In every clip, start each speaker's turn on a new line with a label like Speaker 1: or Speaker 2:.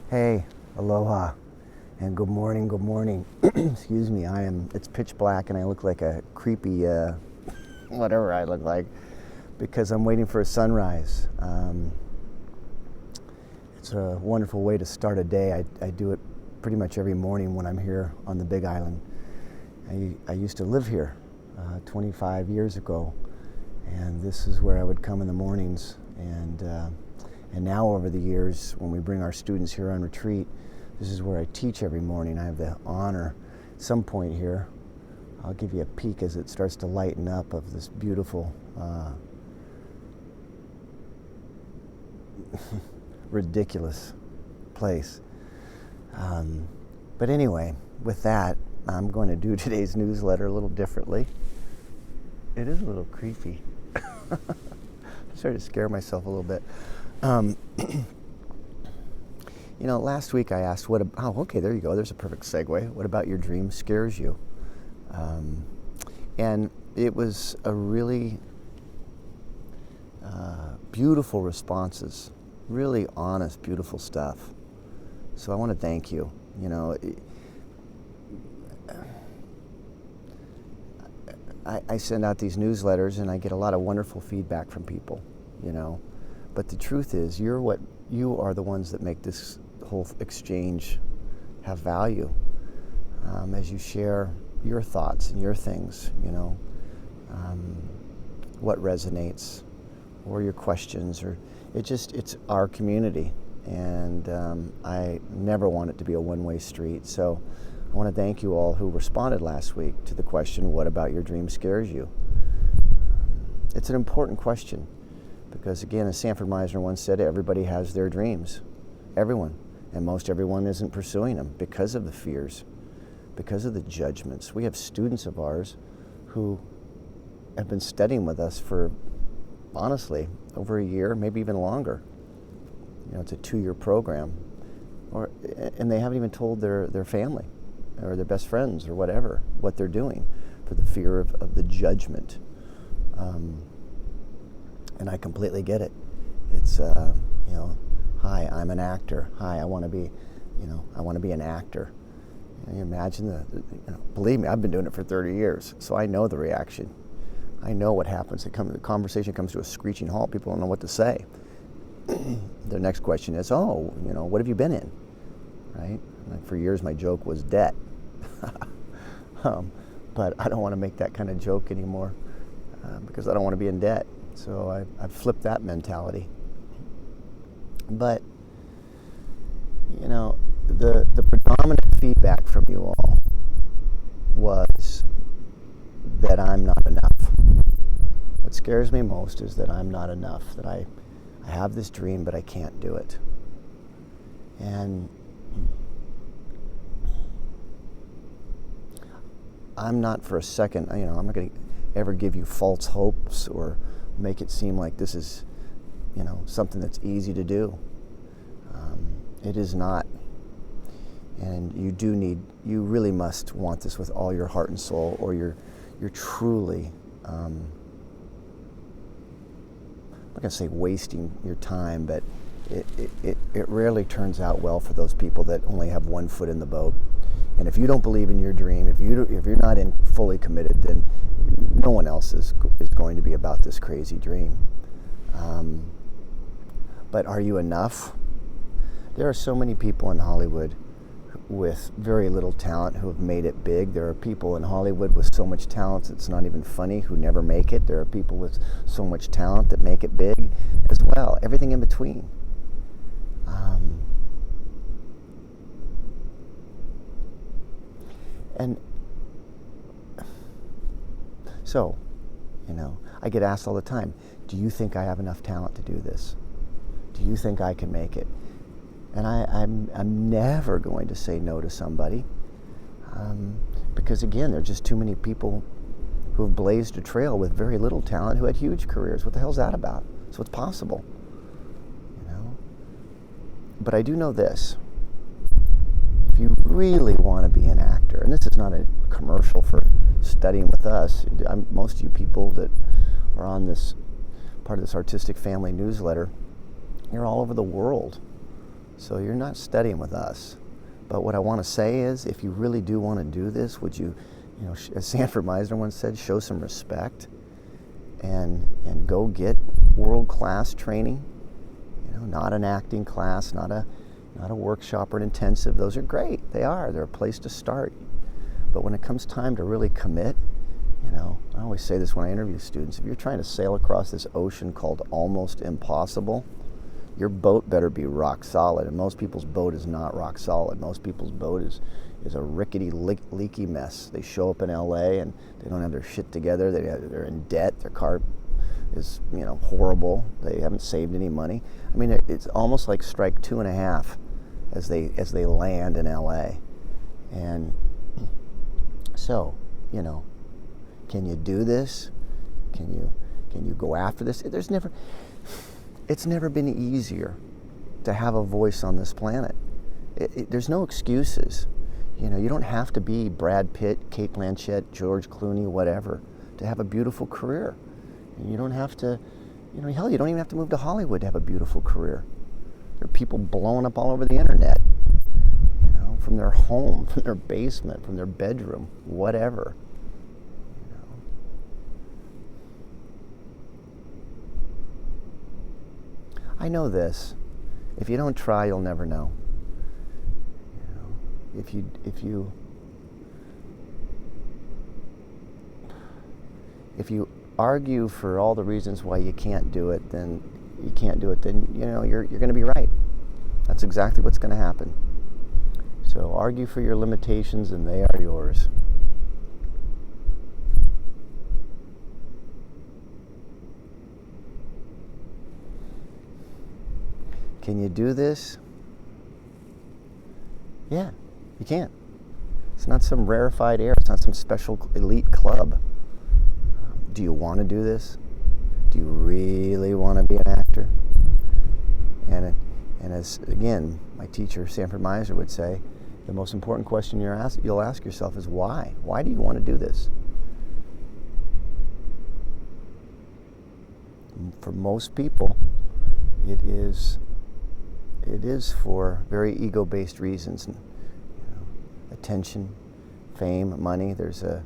Speaker 1: Hey, aloha, and good morning, good morning. Excuse me, it's pitch black and I look like a creepy, whatever I look like, because I'm waiting for a sunrise. It's a wonderful way to start a day. I do it pretty much every morning when I'm here on the Big Island. I used to live here 25 years ago, and this is where I would come in the mornings. And now over the years, when we bring our students here on retreat, this is where I teach every morning. I have the honor, at some point here, I'll give you a peek as it starts to lighten up, of this beautiful, ridiculous place. But anyway, with that, I'm going to do today's newsletter a little differently. It is a little creepy. I'm starting to scare myself a little bit. Last week I asked, okay, there you go. There's a perfect segue. What about your dream scares you? And it was a really beautiful responses, really honest, beautiful stuff. So I want to thank you. I send out these newsletters and I get a lot of wonderful feedback from people, But the truth is, you are the ones that make this whole exchange have value, as you share your thoughts and your things, what resonates, or your questions, or it's our community, and I never want it to be a one-way street. So I want to thank you all who responded last week to the question, what about your dream scares you? It's an important question. Because again, as Sanford Meisner once said, everybody has their dreams. Everyone. And most everyone isn't pursuing them because of the fears, because of the judgments. We have students of ours who have been studying with us for, honestly, over a year, maybe even longer. It's a 2-year program. And they haven't even told their family or their best friends or whatever what they're doing, for the fear of the judgment. And I completely get it. It's, hi, I'm an actor. Hi, I want to be an actor. You imagine believe me, I've been doing it for 30 years, so I know the reaction. I know what happens. The conversation comes to a screeching halt. People don't know what to say. Their next question is, what have you been in? Right? For years, my joke was debt. But I don't want to make that kind of joke anymore, because I don't want to be in debt. So I've flipped that mentality. But, the predominant feedback from you all was that I'm not enough. What scares me most is that I'm not enough, that I have this dream, but I can't do it. And I'm not for a second, I'm not going to ever give you false hopes or make it seem like this is, something that's easy to do. It is not. And you really must want this with all your heart and soul, or you're truly, I'm not going to say wasting your time, but it rarely turns out well for those people that only have one foot in the boat. And if you don't believe in your dream, if you're not fully committed, then no one else is going to be about this crazy dream. But are you enough? There are so many people in Hollywood with very little talent who have made it big. There are people in Hollywood with so much talent it's not even funny, who never make it. There are people with so much talent that make it big as well. Everything in between. And so, I get asked all the time, do you think I have enough talent to do this? Do you think I can make it? And I'm never going to say no to somebody, because again, there are just too many people who have blazed a trail with very little talent who had huge careers. What the hell's that about? So it's possible, But I do know this. If you really want to be an actor, and this is not a commercial for studying with us, most of you people that are on this part of this artistic family newsletter, you're all over the world. So you're not studying with us. But what I want to say is, if you really do want to do this, would you, as Sanford Meisner once said, show some respect and go get world-class training. Not an acting class, not a workshop or an intensive. Those are great. They are. They're a place to start. But when it comes time to really commit, I always say this when I interview students, if you're trying to sail across this ocean called almost impossible, your boat better be rock solid. And most people's boat is not rock solid. Most people's boat is a rickety, leaky mess. They show up in LA and they don't have their shit together. They're in debt. Their car is horrible. They haven't saved any money. I mean, it's almost like strike 2.5 as they land in LA. And so, can you do this? Can you go after this? It's never been easier to have a voice on this planet. There's no excuses. You don't have to be Brad Pitt, Cate Blanchett, George Clooney, whatever, to have a beautiful career. And you don't have to, hell, you don't even have to move to Hollywood to have a beautiful career. There are people blowing up all over the internet, from their home, from their basement, from their bedroom, whatever. I know this. If you don't try, you'll never know. If you argue for all the reasons why you can't do it, then you can't do it. Then you're going to be right. That's exactly what's going to happen. So argue for your limitations, and they are yours. Can you do this? Yeah, you can. It's not some rarefied air. It's not some special elite club. Do you want to do this? Do you really want to be an actor? And as, again, my teacher, Sanford Meisner, would say, the most important question you'll ask yourself is why? Why do you want to do this? For most people, it is for very ego-based reasons. Attention, fame, money. There's a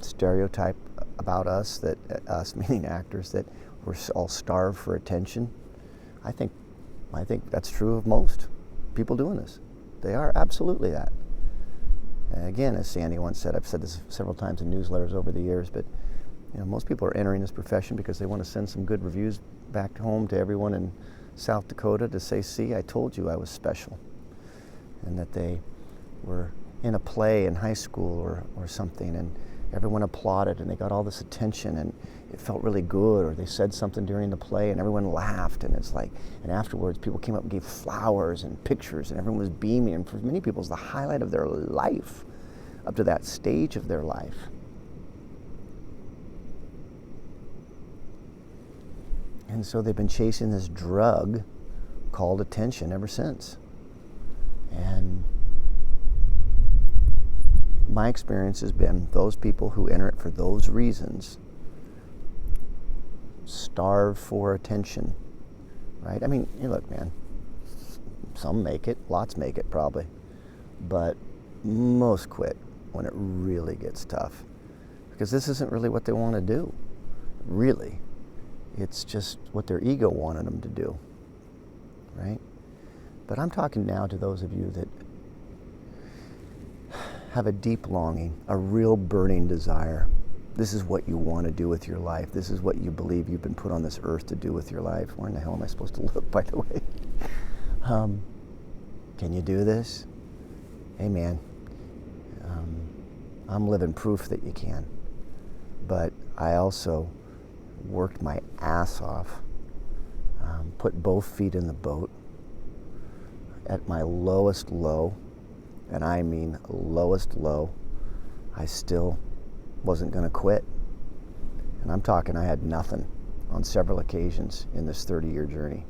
Speaker 1: stereotype about us, us meaning actors, that we're all starved for attention. I think that's true of most people doing this. They are absolutely that. And again, as Sandy once said, I've said this several times in newsletters over the years, but most people are entering this profession because they want to send some good reviews back home to everyone in South Dakota to say, see, I told you I was special. And that they were in a play in high school or something, and everyone applauded and they got all this attention and it felt really good, or they said something during the play and everyone laughed, and it's like, and afterwards people came up and gave flowers and pictures and everyone was beaming, and for many people it's the highlight of their life up to that stage of their life. And so they've been chasing this drug called attention ever since. And my experience has been those people who enter it for those reasons starve for attention, right? I mean, look, man, some make it, lots make it probably, but most quit when it really gets tough, because this isn't really what they want to do, really. It's just what their ego wanted them to do, right? But I'm talking now to those of you that have a deep longing, a real burning desire. This is what you want to do with your life. This is what you believe you've been put on this earth to do with your life. Where in the hell am I supposed to look, by the way? Can you do this? Hey, man, I'm living proof that you can. But I also worked my ass off, put both feet in the boat at my lowest low, and I mean lowest low. I still wasn't going to quit. And I'm talking, I had nothing on several occasions in this 30-year journey.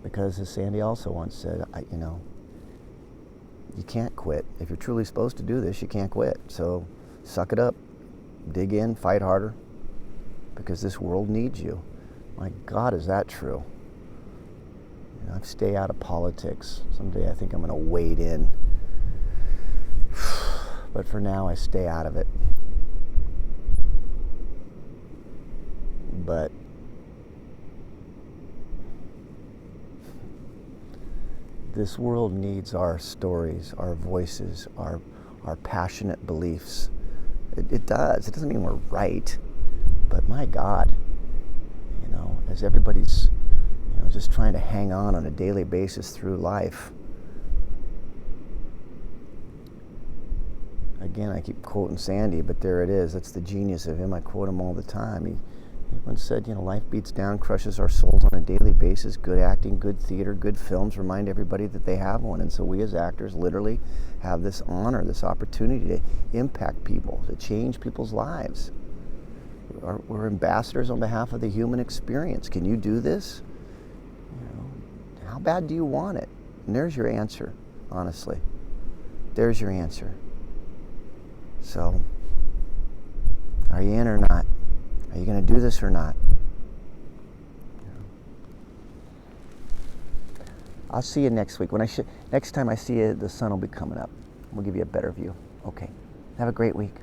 Speaker 1: Because as Sandy also once said, you can't quit. If you're truly supposed to do this, you can't quit. So suck it up, dig in, fight harder, because this world needs you. My God, is that true? You know, I stay out of politics. Someday I think I'm going to wade in. But for now, I stay out of it. But this world needs our stories, our voices, our passionate beliefs. It does. It doesn't mean we're right, but my God, you know, as everybody's, you know, just trying to hang on a daily basis through life. Again, I keep quoting Sandy, but there it is. That's the genius of him. I quote him all the time. He once said, you know, life beats down, crushes our souls on a daily basis. Good acting, good theater, good films remind everybody that they have one. And so we as actors literally have this honor, this opportunity to impact people, to change people's lives. We're ambassadors on behalf of the human experience. Can you do this? You know, how bad do you want it? And there's your answer, honestly. There's your answer. So, are you in or not? Are you going to do this or not? I'll see you next week. Next time I see you, the sun will be coming up. We'll give you a better view. Okay. Have a great week.